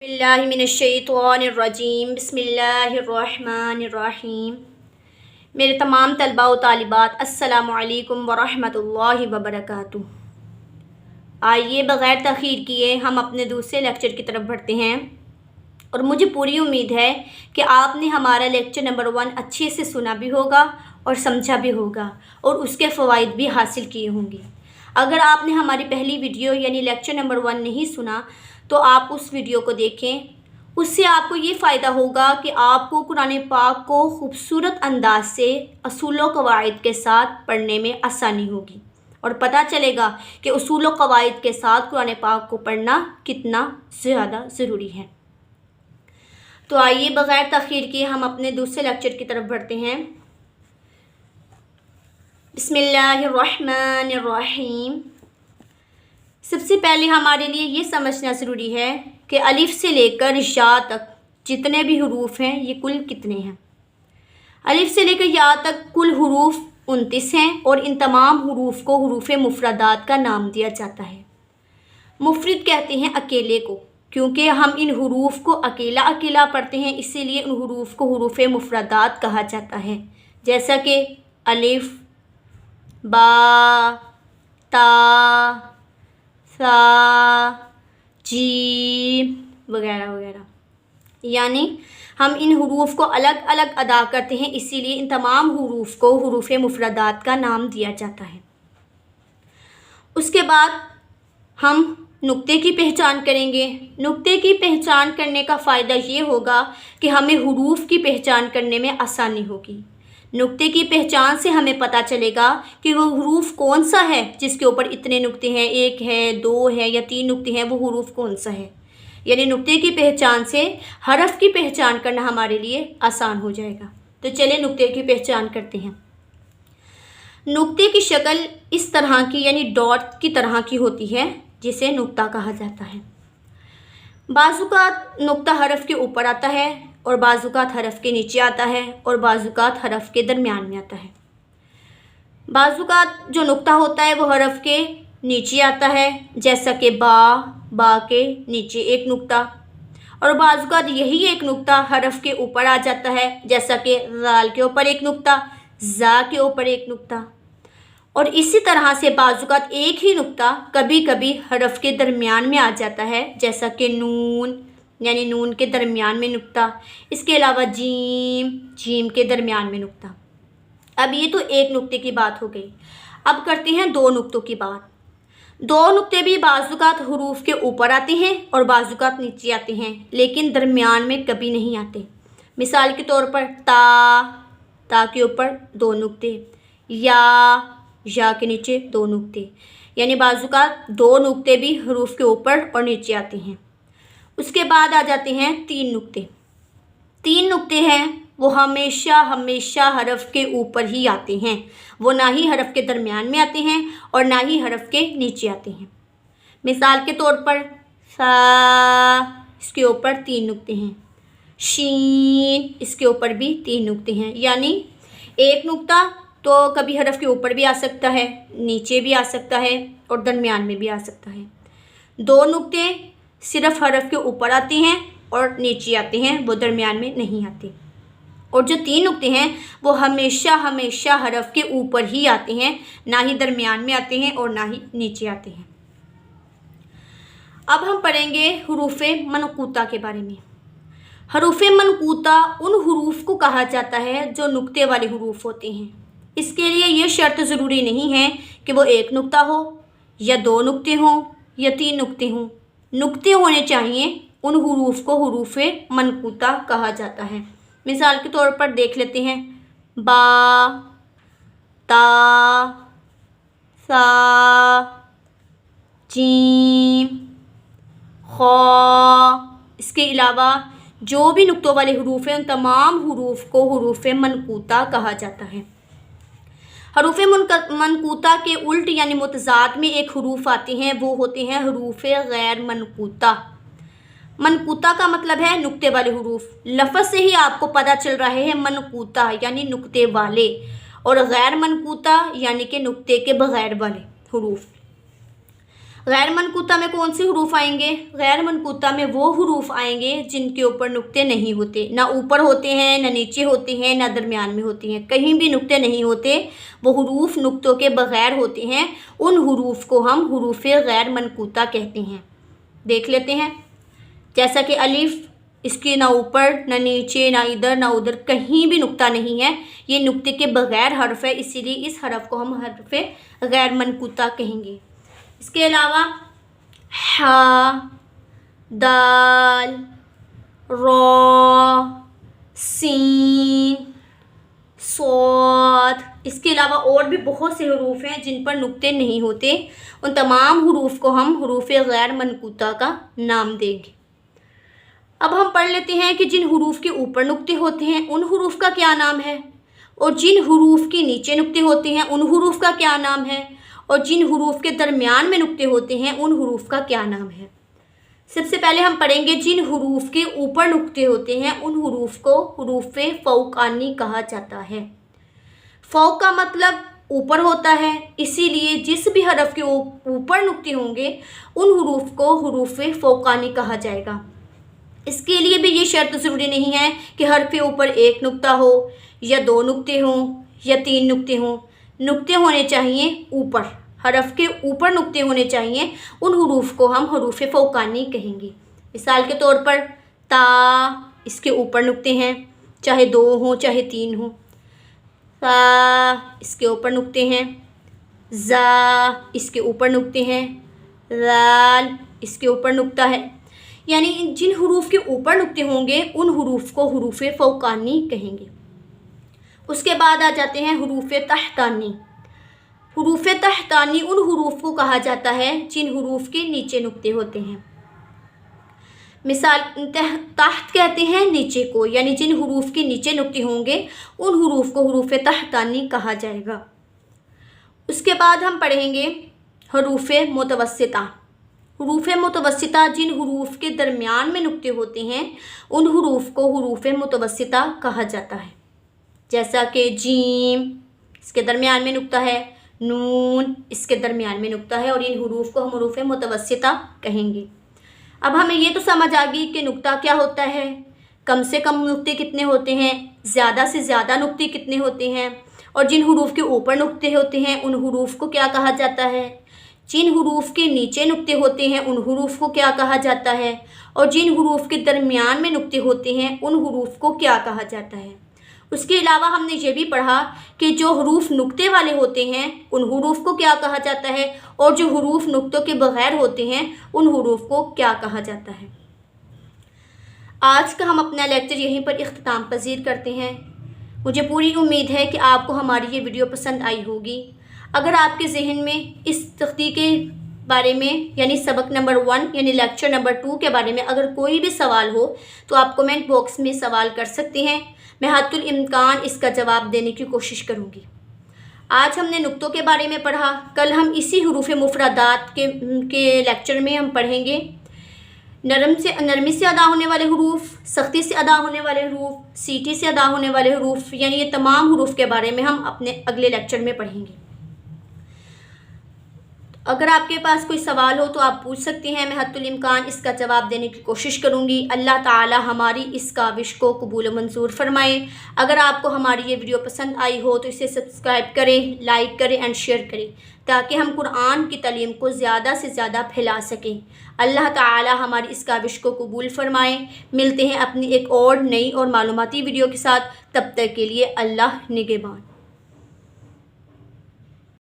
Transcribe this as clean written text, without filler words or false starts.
बिल्लाहि मिनश्शैतानिर्रजीम बिस्मिल्लाहिर्रहमानिर्रहीम। मेरे तमाम तलबा व तालिबात अस्सलामु अलैकुम वरहमतुल्लाहि वबरकातुहू। आइए बग़ैर तख़ीर किए हम अपने दूसरे लेक्चर की तरफ बढ़ते हैं और मुझे पूरी उम्मीद है कि आपने हमारा लेक्चर नंबर 1 अच्छे से सुना भी होगा और समझा भी होगा और उसके फ़वाइद भी हासिल किए होंगे। अगर आपने हमारी पहली वीडियो यानी लेक्चर नंबर 1 नहीं सुना तो आप उस वीडियो को देखें। उससे आपको ये फ़ायदा होगा कि आपको कुरान पाक को ख़ूबसूरत अंदाज से असूल व क़वाइद के साथ पढ़ने में आसानी होगी और पता चलेगा कि उसूल व क़वाइद के साथ कुरान पाक को पढ़ना कितना ज़्यादा ज़रूरी है। तो आइए बग़ैर तख़ीर किए हम अपने दूसरे लेक्चर की तरफ बढ़ते हैं। बिस्मिल्लाहिर्रहमानिर्रहीम। सबसे पहले हमारे लिए ये समझना ज़रूरी है कि अलिफ़ से लेकर या तक जितने भी हुरूफ हैं ये कुल कितने हैं। अलिफ़ से लेकर या तक कुल हुरूफ 29 हैं और इन तमाम हुरूफ को हुरूफ़ मुफ़रदात का नाम दिया जाता है। मुफ़रद कहते हैं अकेले को, क्योंकि हम इन हुरूफ को अकेला अकेला पढ़ते हैं, इसीलिए उन हुरूफ को हुरूफ़ मुफ़रदात कहा जाता है। जैसा कि अलिफ़, बा, ता, सा, जीम वगैरह वगैरह, यानी हम इन हुरूफ को अलग अलग अदा करते हैं, इसीलिए इन तमाम हुरूफ को हुरूफ़ मुफ़रदात का नाम दिया जाता है। उसके बाद हम नुक्ते की पहचान करेंगे। नुक्ते की पहचान करने का फ़ायदा ये होगा कि हमें हुरूफ की पहचान करने में आसानी होगी। नुक्ते की पहचान से हमें पता चलेगा कि वो हुरूफ कौन सा है जिसके ऊपर इतने नुक्ते हैं, 1 है, 2 है या 3 नुक्ते हैं, वो हुरूफ कौन सा है। यानी नुक्ते की पहचान से हरफ की पहचान करना हमारे लिए आसान हो जाएगा। तो चलिए नुक्ते की पहचान करते हैं। नुक्ते की शक्ल इस तरह की यानी डॉट की तरह की होती है, जिसे नुक्ता कहा जाता है। बाज़ुकात नुक्ता हरफ के ऊपर आता है और बाज़ुकात हरफ के नीचे आता है और बाज़ुकात हरफ के दरमियान में आता है। बाज़ुकात जो नुक्ता होता है वो हरफ के नीचे आता है, जैसा कि बा के नीचे एक नुक्ता, और बाज़ुकात यही एक नुक्ता हरफ के ऊपर आ जाता है, जैसा कि ज़ाल के ऊपर एक नुक्ता, ज़ा के ऊपर एक नुक्ता। और इसी तरह से बाज़ुकात एक ही नुक्ता कभी कभी हरफ के दरमियान में आ जाता है, जैसा कि नून यानी नून के दरमियान में नुक्ता। इसके अलावा जीम के दरमियान में नुक्ता। अब ये तो एक नुक्ते की बात हो गई। अब करते हैं 2 नुक्तों की बात। 2 नुक्ते भी बाज़ुकात हुरूफ के ऊपर आते हैं और बाज़ुकात नीचे आते हैं, लेकिन दरमियान में कभी नहीं आते। मिसाल के तौर पर ता के ऊपर 2 नुक्ते, या के नीचे 2 नुक्ते, यानी बाज़ुकात 2 नुक्ते भी हुरूफ के ऊपर और नीचे आते हैं। उसके बाद आ जाते हैं 3 नुक्ते। 3 नुक्ते हैं वो हमेशा हरफ के ऊपर ही आते हैं, वो ना ही हरफ के दरमियान में आते हैं और ना ही हरफ के नीचे आते हैं। मिसाल के तौर पर सा, इसके ऊपर 3 नुक्ते हैं, शीन, इसके ऊपर भी 3 नुक्ते हैं। यानी एक नुक्ता तो कभी हरफ के ऊपर भी आ सकता है, नीचे भी आ सकता है और दरमियान में भी आ सकता है। 2 नुक्ते सिर्फ हरफ के ऊपर आते हैं और नीचे आते हैं, वो दरमियान में नहीं आते। और जो 3 नुक्ते हैं वो हमेशा हरफ के ऊपर ही आते हैं, ना ही दरमियान में आते हैं और ना ही नीचे आते हैं। अब हम पढ़ेंगे हुरूफ़ मनक़ूता के बारे में। हुरूफ़ मनक़ूता उन हुरूफ को कहा जाता है जो नुक्ते वाले हुरूफ होते हैं। इसके लिए ये शर्त ज़रूरी नहीं है कि वो 1 नुक्ता हो या 2 नुक्ते हों या 3 नुक्ते हों। नुक्ते होने चाहिए, उन हुरूफ को हुरूफ़ मनक़ूता कहा जाता है। मिसाल के तौर पर देख लेते हैं, बा, ता, सा, जीम, खा। इसके अलावा जो भी नुक्तों वाले हुरूफ हैं उन तमाम हुरूफ को हुरूफ़ मनक़ूता कहा जाता है। हुरूफ़ मनक़ूता के उल्ट यानी मुतज़ाद में एक हुरूफ आते हैं, वो होते हैं हुरूफ़ गैर मनक़ूता। मनक़ूता का मतलब है नुक्ते वाले हुरूफ। लफ़ज़ से ही आपको पता चल रहा है मनक़ूता यानी नुक्ते वाले, और गैर मनक़ूता यानी कि नुक्ते के बग़ैर वाले हुरूफ। गैर मनकूता में कौन से हरूफ आएंगे? गैर मनकूता में वो हरूफ आएंगे जिनके ऊपर नुक्ते नहीं होते, ना ऊपर होते हैं, ना नीचे होते हैं, ना दरमियान में होती हैं, कहीं भी नुक्ते नहीं होते। वो हरूफ नुक्तों के बग़ैर होते हैं। उन हरूफ को हम हरूफ गैर मनकूता कहते हैं। देख लेते हैं, जैसा कि अलिफ, इसके ना ऊपर ना नीचे ना इधर ना उधर कहीं भी नुक्ता नहीं है, ये नुक्ते के बग़ैर हर्फ है, इसीलिए इस हरफ को हम हर्फ गैर मनकूता कहेंगे। इसके अलावा हा, दाल, रा, सीन, स्वाद, इसके अलावा और भी बहुत से हरूफ हैं जिन पर नुक्ते नहीं होते। उन तमाम हरूफ को हम हरूफ गैर मनकूता का नाम देंगे। अब हम पढ़ लेते हैं कि जिन हरूफ के ऊपर नुक्ते होते हैं उन हरूफ का क्या नाम है, और जिन हरूफ के नीचे नुक्ते होते हैं उन हरूफ का क्या नाम है, और जिन हरूफ के दरमियान में नुक्ते होते हैं उन हरूफ का क्या नाम है। सबसे पहले हम पढ़ेंगे जिन हरूफ के ऊपर नुक्ते होते हैं उन हरूफ को हरूफ फ़ौक़ानी कहा जाता है। फ़ौक़ का मतलब ऊपर होता है, इसीलिए जिस भी हरफ के ऊपर नुक्ते होंगे उन हरूफ को हरूफ फ़ौक़ानी कहा जाएगा। इसके लिए भी ये शर्त ज़रूरी नहीं है कि हरफ के ऊपर एक नुक्ता हो या दो नुक्ते हों या तीन नुक्ते हों। नुक्ते होने चाहिए ऊपर, हरफ के ऊपर नुक्ते होने चाहिए। उन हरूफ को हम हरूफ फ़ौक़ानी कहेंगे। मिसाल के तौर पर ता, इसके ऊपर नुक्ते हैं, चाहे दो हों चाहे तीन हों। सा, इसके ऊपर नुक्ते हैं। ज़ा, इसके ऊपर नुक्ते हैं। लाल, इसके ऊपर नुक्ता है। यानी जिन हरूफ के ऊपर नुक्ते होंगे उन हरूफ को हरूफ फ़ौक़ानी कहेंगे। उसके बाद आ जाते हैं हरूफ तहतानी। हरूफ तहतानी उन हरूफ को कहा जाता है जिन हरूफ के नीचे नुक्ते होते हैं। मिसाल तहत कहते हैं नीचे को, यानी जिन हरूफ के नीचे नुक्ते होंगे उन हरूफ को हरूफ तहतानी कहा जाएगा। उसके बाद हम पढ़ेंगे हरूफ मुतवस्सिता। हरूफ मुतवस्सिता जिन हरूफ के दरमियान में नुक्ते होते हैं उन हरूफ को हरूफ मुतवस्सिता कहा जाता है। जैसा कि जीम, इसके दरमियान में नुक्ता है, नून, इसके दरमियान में नुक्ता है, और इन हरूफ को हम हरूफ मुतवस्सिता कहेंगे। अब हमें ये तो समझ आ गई कि नुक्ता क्या होता है, कम से कम नुक्ते कितने होते हैं, ज़्यादा से ज़्यादा नुक्ते कितने होते हैं, और जिन हरूफ के ऊपर नुक्ते होते हैं उन हरूफ को क्या कहा जाता है, जिन हरूफ के नीचे नुक्ते होते हैं उन हरूफ को क्या कहा जाता है, और जिन हरूफ के दरमियान में नुक्ते होते हैं उन हरूफ को क्या कहा जाता है। उसके अलावा हमने ये भी पढ़ा कि जो हरूफ नुक्ते वाले होते हैं उन हरूफ को क्या कहा जाता है, और जो हरूफ नुक्तों के बग़ैर होते हैं उन हरूफ को क्या कहा जाता है। आज का हम अपना लेक्चर यहीं पर इख्तिताम पज़ीर करते हैं। मुझे पूरी उम्मीद है कि आपको हमारी ये वीडियो पसंद आई होगी। अगर आपके जहन में इस तख्ती के बारे में यानी सबक नंबर 1 यानी लेक्चर नंबर 2 के बारे में अगर कोई भी सवाल हो तो आप कमेंट बॉक्स में सवाल कर सकते हैं। मैं हद्दुल इम्कान इसका जवाब देने की कोशिश करूँगी। आज हमने नुक्तों के बारे में पढ़ा। कल हम इसी हरूफ मुफरदात के लेक्चर में हम पढ़ेंगे नरमी से अदा होने वाले हरूफ, सख्ती से अदा होने वाले हरूफ, सीटी से अदा होने वाले हरूफ, यानी ये तमाम हरूफ के बारे में हम अपने अगले लेक्चर में पढ़ेंगे। अगर आपके पास कोई सवाल हो तो आप पूछ सकते हैं। मैं हद्दुल इम्कान इसका जवाब देने की कोशिश करूँगी। अल्लाह ताला हमारी इस काविश को कबूल मंजूर फरमाए। अगर आपको हमारी ये वीडियो पसंद आई हो तो इसे सब्सक्राइब करें, लाइक करें एंड शेयर करें ताकि हम कुरान की तालीम को ज़्यादा से ज़्यादा फैला सकें। अल्लाह ताला हमारी इस काविश को कबूल फरमाए। मिलते हैं अपनी एक और नई और मालूमाती वीडियो के साथ। तब तक के लिए अल्लाह निगहबान।